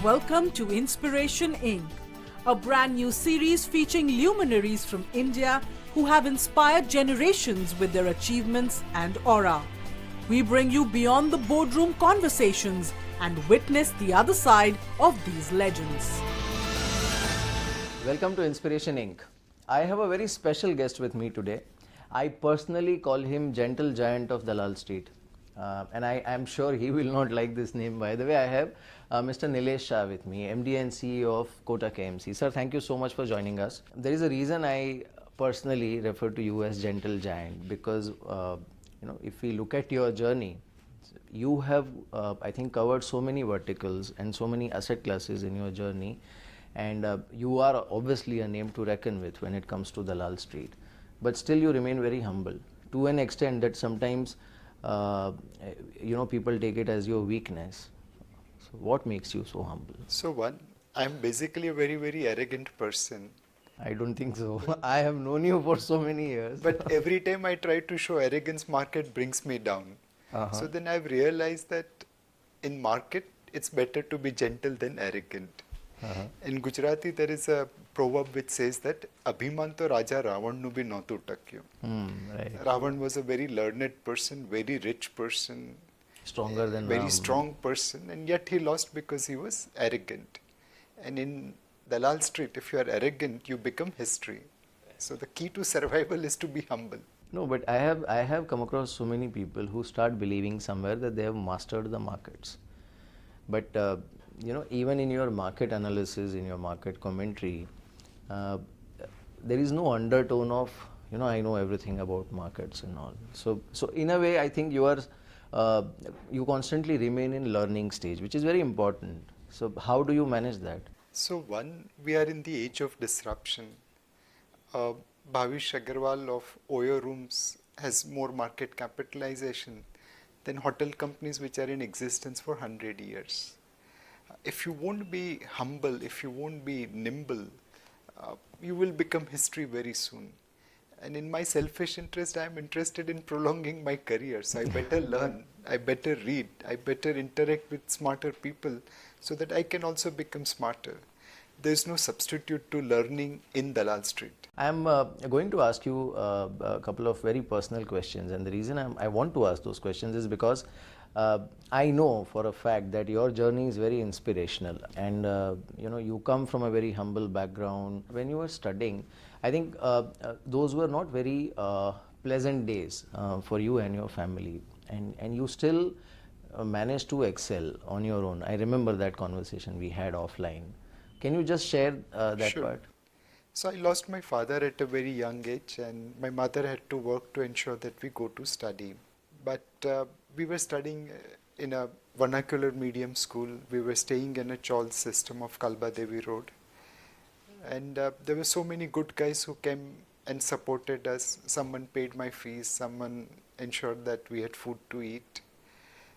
Welcome to Inspiration Inc., a brand new series featuring luminaries from India who have inspired generations with their achievements and aura. We bring you beyond the boardroom conversations and witness the other side of these legends. Welcome to Inspiration Inc. I have a very special guest with me today. I personally call him Gentle Giant of Dalal Street. And I am sure he will not like this name. By the way, I have Mr. Nilesh Shah with me, MD and CEO of Kotak AMC. Sir, thank you so much for joining us. There is a reason I personally refer to you as Gentle Giant because if we look at your journey, you have I think covered so many verticals and so many asset classes in your journey, and you are obviously a name to reckon with when it comes to Dalal Street. But still, you remain very humble to an extent that sometimes people take it as your weakness. So what makes you so humble? So I'm basically a very, very arrogant person. I don't think so. I have known you for so many years. But every time I try to show arrogance, market brings me down. So then I've realized that in market, it's better to be gentle than arrogant. In Gujarati, there is a proverb which says that Abhiman to Raja Ravan nu bhi notu takyo. Right. Ravan was a very learned person, very rich person, Stronger than very Ram. strong person, and yet he lost because he was arrogant. And in Dalal Street, if you are arrogant, you become history. So the key to survival is to be humble. No, but I have come across so many people who start believing somewhere that they have mastered the markets. But even in your market analysis, in your market commentary, there is no undertone of I know everything about markets and all. So in a way, I think you constantly remain in learning stage, which is very important. So how do you manage that? So we are in the age of disruption. Bhavish Agarwal of Oyo Rooms has more market capitalization than hotel companies which are in existence for 100 years. If you won't be humble, if you won't be nimble, you will become history very soon. And in my selfish interest, I am interested in prolonging my career. So I better learn, I better read, I better interact with smarter people so that I can also become smarter. There is no substitute to learning in Dalal Street. I am going to ask you a couple of very personal questions, and the reason I want to ask those questions is because I know for a fact that your journey is very inspirational, and you come from a very humble background. When you were studying, I think those were not very pleasant days for you and your family, and you still managed to excel on your own. I remember that conversation we had offline. Can you just share that Sure. part? So I lost my father at a very young age, and my mother had to work to ensure that we go to study. But we were studying in a vernacular medium school. We were staying in a chawl system of Kalba Devi Road. And there were so many good guys who came and supported us. Someone paid my fees, someone ensured that we had food to eat.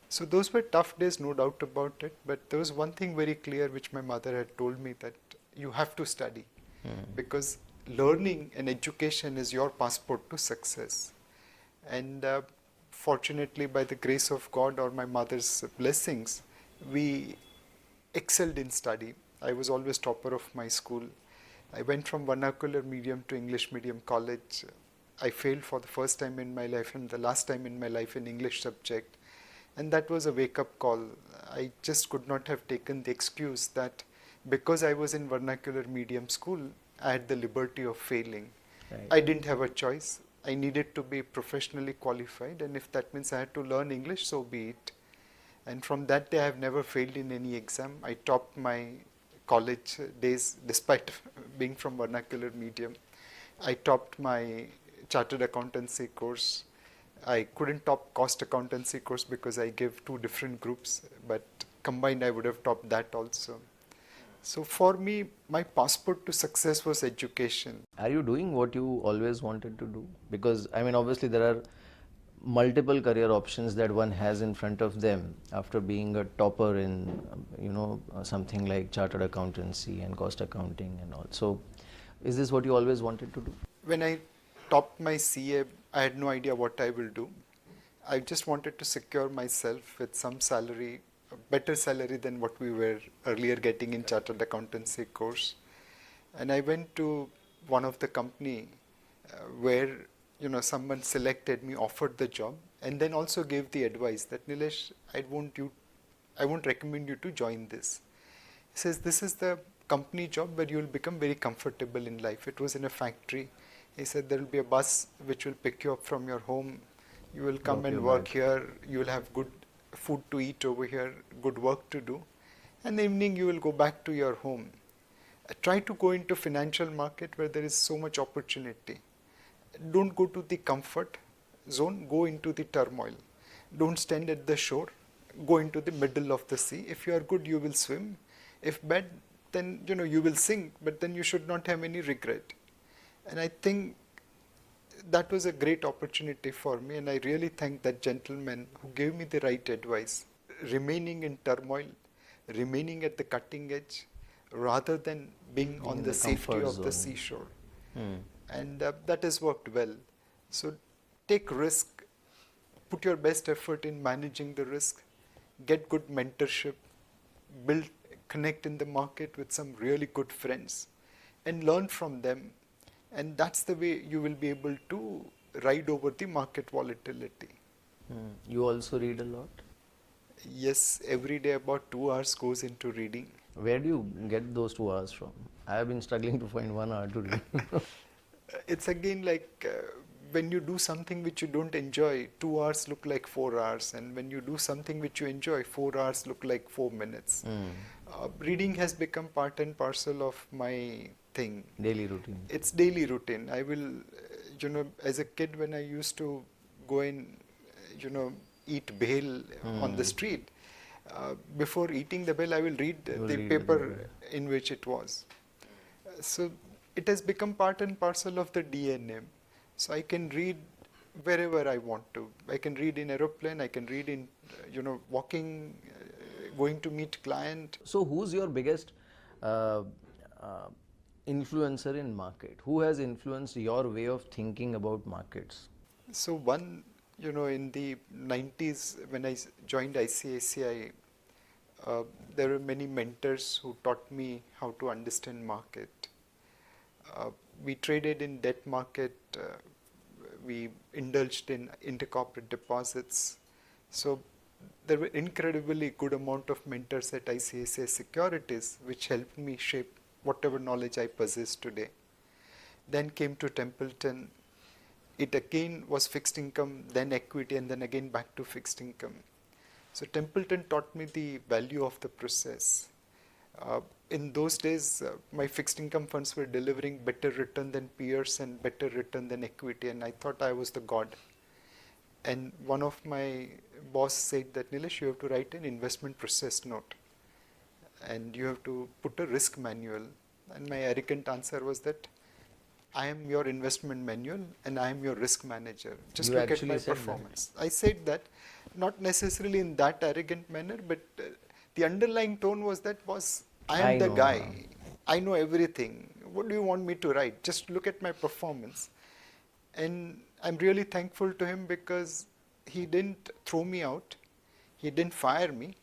So those were tough days, no doubt about it. But there was one thing very clear which my mother had told me, that you have to study. Because learning and education is your passport to success. And fortunately, by the grace of God or my mother's blessings, we excelled in study. I was always topper of my school. I went from vernacular medium to English medium college. I failed for the first time in my life and the last time in my life in English subject. And that was a wake-up call. I just could not have taken the excuse that because I was in vernacular medium school, I had the liberty of failing. Right. I didn't have a choice. I needed to be professionally qualified, and if that means I had to learn English, so be it. And from that day, I have never failed in any exam. I topped my college days despite being from vernacular medium. I topped my chartered accountancy course. I couldn't top cost accountancy course because I gave two different groups, but combined I would have topped that also. So for me, my passport to success was education. Are you doing what you always wanted to do? Because obviously there are multiple career options that one has in front of them after being a topper in something like chartered accountancy and cost accounting and all. So is this what you always wanted to do? When I topped my CA, I had no idea what I will do. I just wanted to secure myself with some salary better salary than what we were earlier getting in chartered accountancy course. And I went to one of the company where someone selected me, offered the job, and then also gave the advice that Nilesh, I won't recommend you to join this. He says this is the company job where you will become very comfortable in life. It was in a factory. He said there will be a bus which will pick you up from your home. You will come and work here. You will have good food to eat over here, good work to do. And evening you will go back to your home. Try to go into financial market where there is so much opportunity. Don't go to the comfort zone, go into the turmoil. Don't stand at the shore, go into the middle of the sea. If you are good, you will swim. If bad, then you will sink, but then you should not have any regret. And I think that was a great opportunity for me, and I really thank that gentleman who gave me the right advice. Remaining in turmoil, remaining at the cutting edge, rather than being on the safety of the seashore. And that has worked well. So take risk, put your best effort in managing the risk, get good mentorship, connect in the market with some really good friends, and learn from them. And that's the way you will be able to ride over the market volatility. You also read a lot? Yes, every day about 2 hours goes into reading. Where do you get those 2 hours from? I have been struggling to find 1 hour to read. It's again like when you do something which you don't enjoy, 2 hours look like 4 hours. And when you do something which you enjoy, 4 hours look like 4 minutes. Reading has become part and parcel of my thing. Daily routine. It's daily routine. I will, as a kid when I used to go and, eat bhel on the street, before eating the bhel, I will read the paper in which it was. So it has become part and parcel of the DNA. So I can read wherever I want to. I can read in aeroplane, I can read in, walking, going to meet client. So who's your biggest influencer in market? Who has influenced your way of thinking about markets? So one, in the 90s when I joined ICICI, there were many mentors who taught me how to understand market. We traded in debt market, we indulged in intercorporate deposits. So there were incredibly good amount of mentors at ICICI Securities which helped me shape whatever knowledge I possess today. Then came to Templeton. It again was fixed income, then equity, and then again back to fixed income. So Templeton taught me the value of the process. In those days, my fixed income funds were delivering better return than peers and better return than equity, and I thought I was the god. And one of my boss said that, Nilesh, you have to write an investment process note and you have to put a risk manual. And my arrogant answer was that I am your investment manual and I am your risk manager. Just look at my performance. I said that, not necessarily in that arrogant manner, but the underlying tone was that, boss, I am the guy. I know everything. What do you want me to write? Just look at my performance. And I'm really thankful to him because he didn't throw me out. He didn't fire me.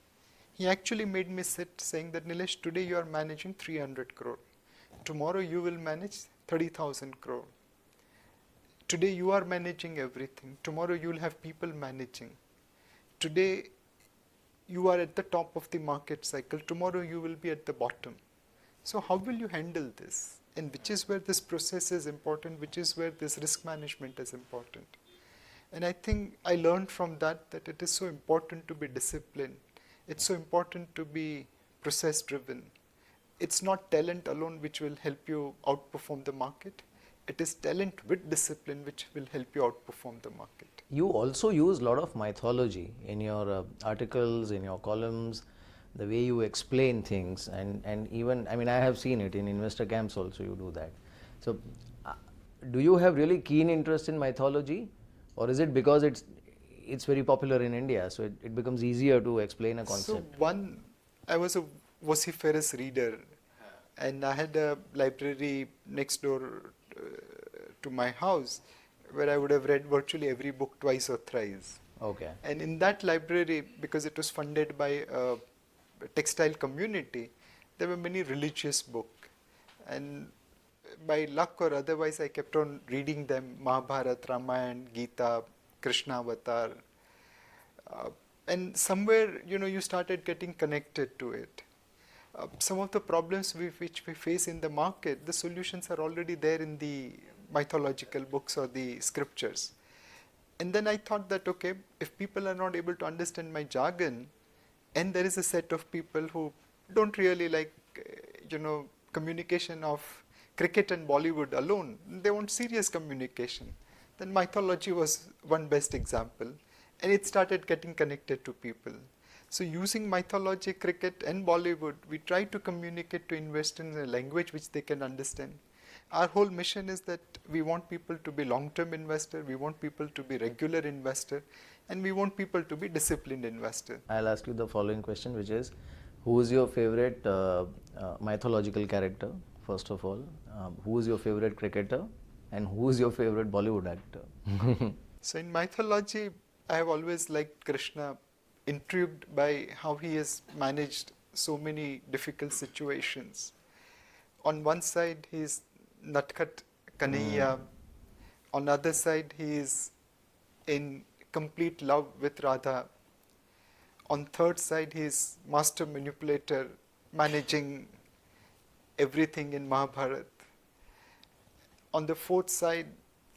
He actually made me sit saying that, Nilesh, today you are managing 300 crore. Tomorrow you will manage 30,000 crore. Today you are managing everything. Tomorrow you will have people managing. Today you are at the top of the market cycle. Tomorrow you will be at the bottom. So how will you handle this? And which is where this process is important, which is where this risk management is important. And I think I learned from that it is so important to be disciplined. It's so important to be process driven. It's not talent alone which will help you outperform the market. It is talent with discipline which will help you outperform the market. You also use a lot of mythology in your articles, in your columns, the way you explain things, and even, I mean, I have seen it in investor camps also, you do that. So do you have really keen interest in mythology, or is it because it's very popular in India, so it becomes easier to explain a concept? So I was a vociferous reader, and I had a library next door to my house where I would have read virtually every book twice or thrice. Okay. And in that library, because it was funded by a textile community, there were many religious books. And by luck or otherwise, I kept on reading them, Mahabharata, Ramayana, Gita, Krishna Avatar. And somewhere, you started getting connected to it. Some of the problems which we face in the market, the solutions are already there in the mythological books or the scriptures. And then I thought that, okay, if people are not able to understand my jargon, and there is a set of people who don't really like, communication of cricket and Bollywood alone, they want serious communication. Then mythology was one best example, and it started getting connected to people. So using mythology, cricket and Bollywood, we try to communicate to investors in a language which they can understand. Our whole mission is that we want people to be long-term investor, we want people to be regular investor, and we want people to be disciplined investor. I'll ask you the following question, which is, who is your favorite mythological character, first of all? Who is your favorite cricketer? And who is your favorite Bollywood actor? So in mythology, I have always liked Krishna, intrigued by how he has managed so many difficult situations. On one side, he is Natkhat Kanhaiya. On the other side, he is in complete love with Radha. On third side, he is master manipulator, managing everything in Mahabharata. On the fourth side,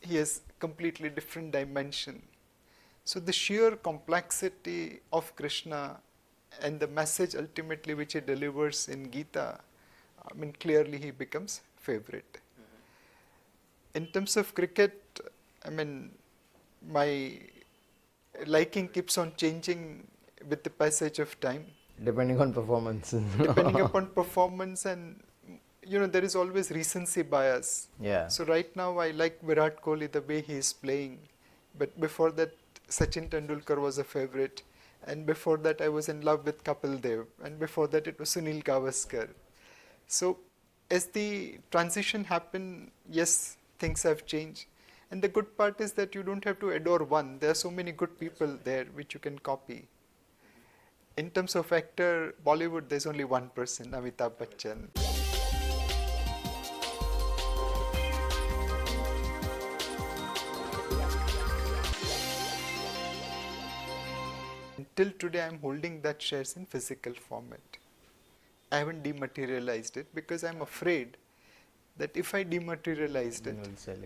he has completely different dimension. So the sheer complexity of Krishna and the message ultimately which he delivers in Gita, clearly he becomes favorite. In terms of cricket, my liking keeps on changing with the passage of time. Depending on performance. Depending upon performance, and there is always recency bias. Yeah. So right now I like Virat Kohli, the way he is playing. But before that, Sachin Tendulkar was a favorite. And before that, I was in love with Kapil Dev. And before that, it was Sunil Gavaskar. So as the transition happened, yes, things have changed. And the good part is that you don't have to adore one. There are so many good people there which you can copy. In terms of actor, Bollywood, there's only one person, Amitabh Bachchan. Till today, I'm holding that shares in physical format. I haven't dematerialized it because I'm afraid that if I dematerialized it,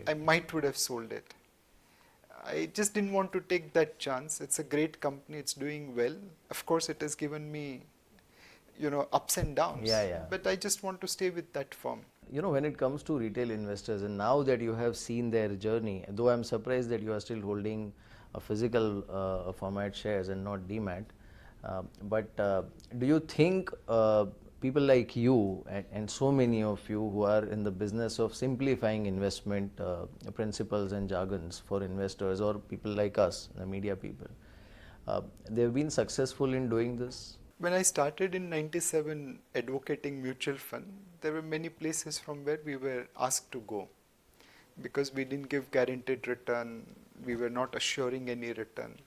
I might would have sold it. I just didn't want to take that chance. It's a great company. It's doing well. Of course, it has given me, ups and downs. Yeah. But I just want to stay with that firm. When it comes to retail investors, and now that you have seen their journey, though I'm surprised that you are still holding a physical format shares and not demat, but do you think people like you and so many of you who are in the business of simplifying investment principles and jargons for investors, or people like us, the media people, they've been successful in doing this? When I started in 97 advocating mutual fund, there were many places from where we were asked to go because we didn't give guaranteed return, we were not assuring any return.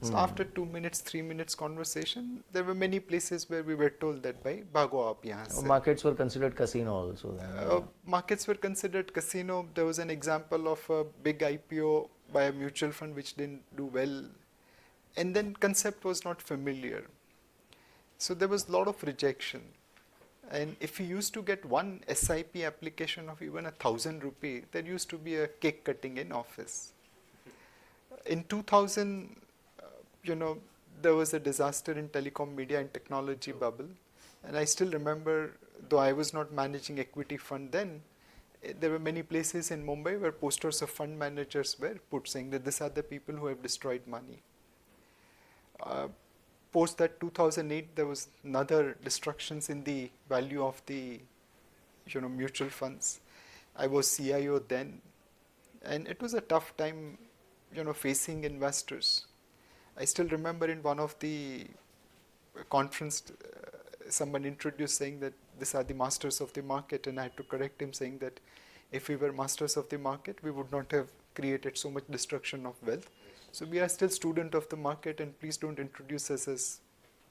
So after 2 minutes, 3 minutes conversation, there were many places where we were told that by bhago aap yahan se. Markets were considered casino also then. Markets were considered casino. There was an example of a big IPO by a mutual fund which didn't do well. And then concept was not familiar. So there was a lot of rejection. And if you used to get one SIP application of even 1,000 rupee, there used to be a cake cutting in office. In 2000, there was a disaster in telecom, media and technology bubble. And I still remember, though I was not managing equity fund then, there were many places in Mumbai where posters of fund managers were put saying that these are the people who have destroyed money. Post that 2008, there was another destructions in the value of the mutual funds. I was CIO then, and it was a tough time facing investors. I still remember in one of the conference, someone introduced saying that these are the masters of the market, and I had to correct him saying that if we were masters of the market, we would not have created so much destruction of wealth. So we are still student of the market, and please don't introduce us as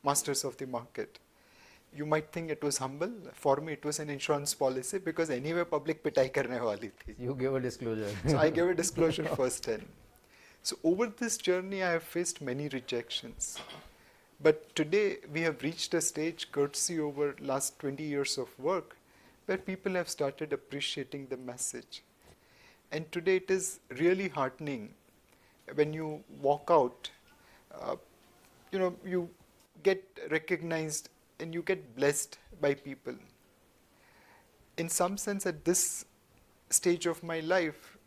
masters of the market. You might think it was humble. For me, it was an insurance policy because anyway public पिटाई करने वाली थी. You gave a disclosure. So I gave a disclosure firsthand. So over this journey, I have faced many rejections. But today we have reached a stage, courtesy over last 20 years of work, where people have started appreciating the message. And today it is really heartening when you walk out, you get recognized and you get blessed by people. In some sense, at this stage of my life,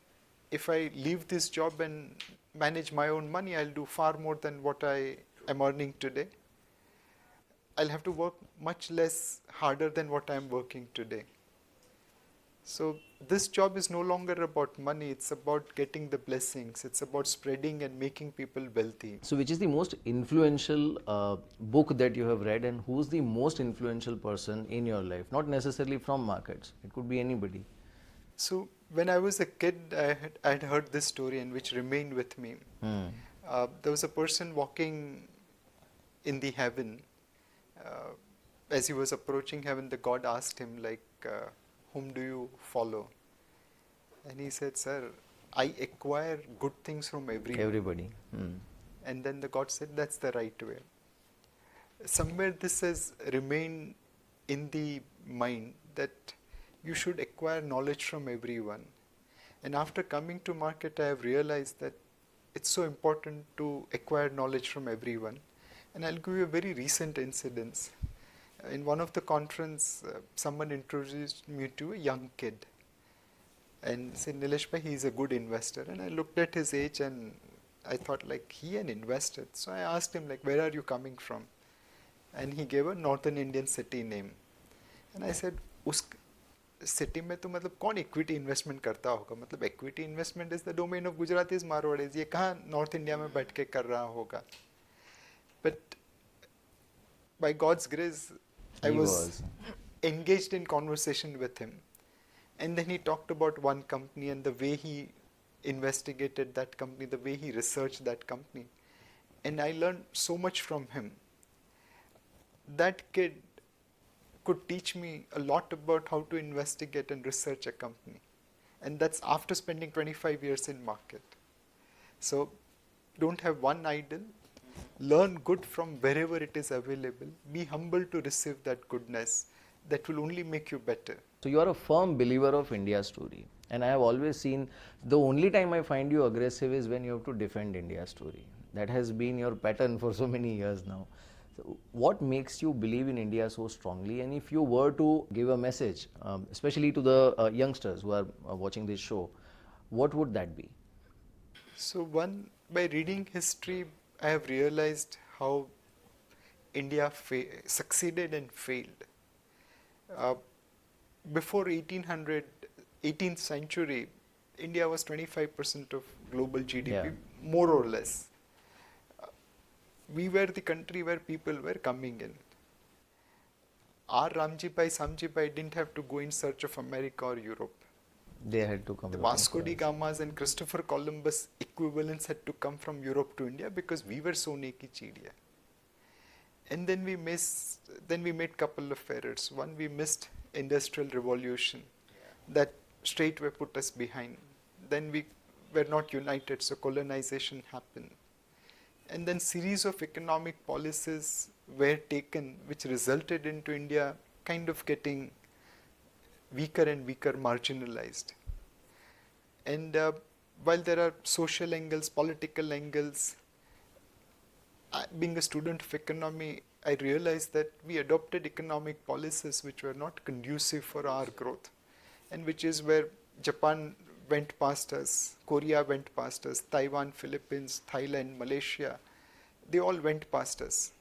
if I leave this job and manage my own money, I'll do far more than what I am earning today. I'll have to work much less harder than what I'm working today. So this job is no longer about money, it's about getting the blessings, it's about spreading and making people wealthy. So which is the most influential book that you have read, and who's the most influential person in your life? Not necessarily from markets, it could be anybody. So when I was a kid, I had heard this story and which remained with me. There was a person walking in the heaven. As he was approaching heaven, the God asked him whom do you follow? And he said, sir, I acquire good things from everybody. And then the God said, that's the right way. Somewhere this has remained in the mind that you should acquire knowledge from everyone. And after coming to market, I have realized that it's so important to acquire knowledge from everyone. And I'll give you a very recent incident. In one of the conference, someone introduced me to a young kid and said, Nilesh bhai, he's a good investor. And I looked at his age and I thought he an investor. So I asked him where are you coming from? And he gave a northern Indian city name. And I said, उस city में तो मतलब कौन equity investment करता होगा? मतलब equity investment is the domain of Gujaratis, Marwadis. ये कहाँ North India में बैठ के कर रहा होगा? But by God's grace, I was engaged in conversation with him. And then he talked about one company and the way he investigated that company, the way he researched that company. And I learned so much from him. That kid could teach me a lot about how to investigate and research a company. And that's after spending 25 years in market. So don't have one idol. Learn good from wherever it is available. Be humble to receive that goodness. That will only make you better. So you are a firm believer of India's story. And I have always seen the only time I find you aggressive is when you have to defend India's story. That has been your pattern for so many years now. So what makes you believe in India so strongly? And if you were to give a message, especially to the youngsters who are watching this show, what would that be? So one, by reading history, I have realized how India succeeded and failed. Before 18th century, India was 25% of global GDP, more or less. We were the country where people were coming in. Our Ramji Bhai, Samji Bhai didn't have to go in search of America or Europe. They had to come. The Vasco da Gama's and Christopher Columbus equivalents had to come from Europe to India because we were so ki chidiya. And then we made couple of errors. One, we missed industrial revolution. That straightway put us behind. Then we were not united, so colonization happened. And then series of economic policies were taken which resulted into India kind of getting weaker and weaker, marginalized. And while there are social angles, political angles, being a student of economy, I realized that we adopted economic policies which were not conducive for our growth, and which is where Japan went past us, Korea went past us, Taiwan, Philippines, Thailand, Malaysia, they all went past us.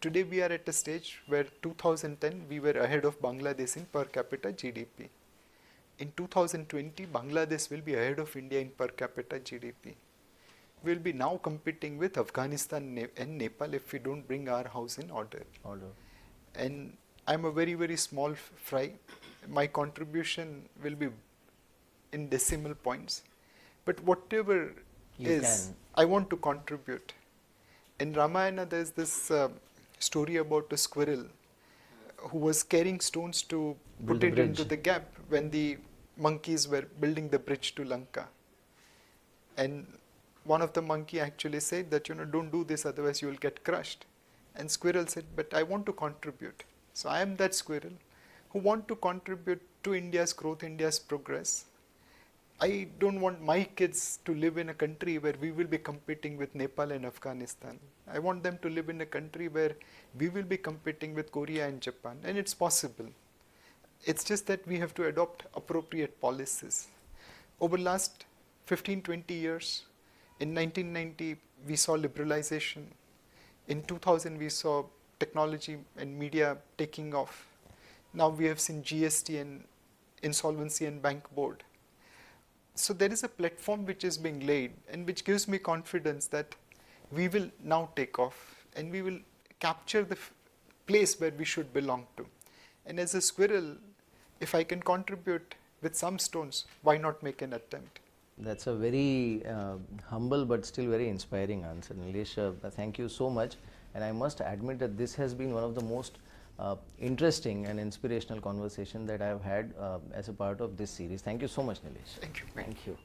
Today we are at a stage where 2010 we were ahead of Bangladesh in per capita GDP. In 2020, Bangladesh will be ahead of India in per capita GDP. We will be now competing with Afghanistan and Nepal if we don't bring our house in order. And I'm a very, very small fry. My contribution will be in decimal points. But whatever I want to contribute. In Ramayana, there's this story about a squirrel who was carrying stones to Build put the it into bridge. the gap when the monkeys were building the bridge to Lanka. And one of the monkey actually said that, don't do this, otherwise you will get crushed. And squirrel said, but I want to contribute. So I am that squirrel who want to contribute to India's growth, India's progress. I don't want my kids to live in a country where we will be competing with Nepal and Afghanistan. I want them to live in a country where we will be competing with Korea and Japan. And it's possible. It's just that we have to adopt appropriate policies. Over the last 15-20 years, in 1990 we saw liberalization. In 2000 we saw technology and media taking off. Now we have seen GST and insolvency and bank board. So there is a platform which is being laid and which gives me confidence that we will now take off and we will capture the place where we should belong to. And as a squirrel, if I can contribute with some stones, why not make an attempt? That's a very humble but still very inspiring answer, Nilesh. Thank you so much. And I must admit that this has been one of the most interesting and inspirational conversation that I have had as a part of this series. Thank you so much, Nilesh. Thank you. Thank you.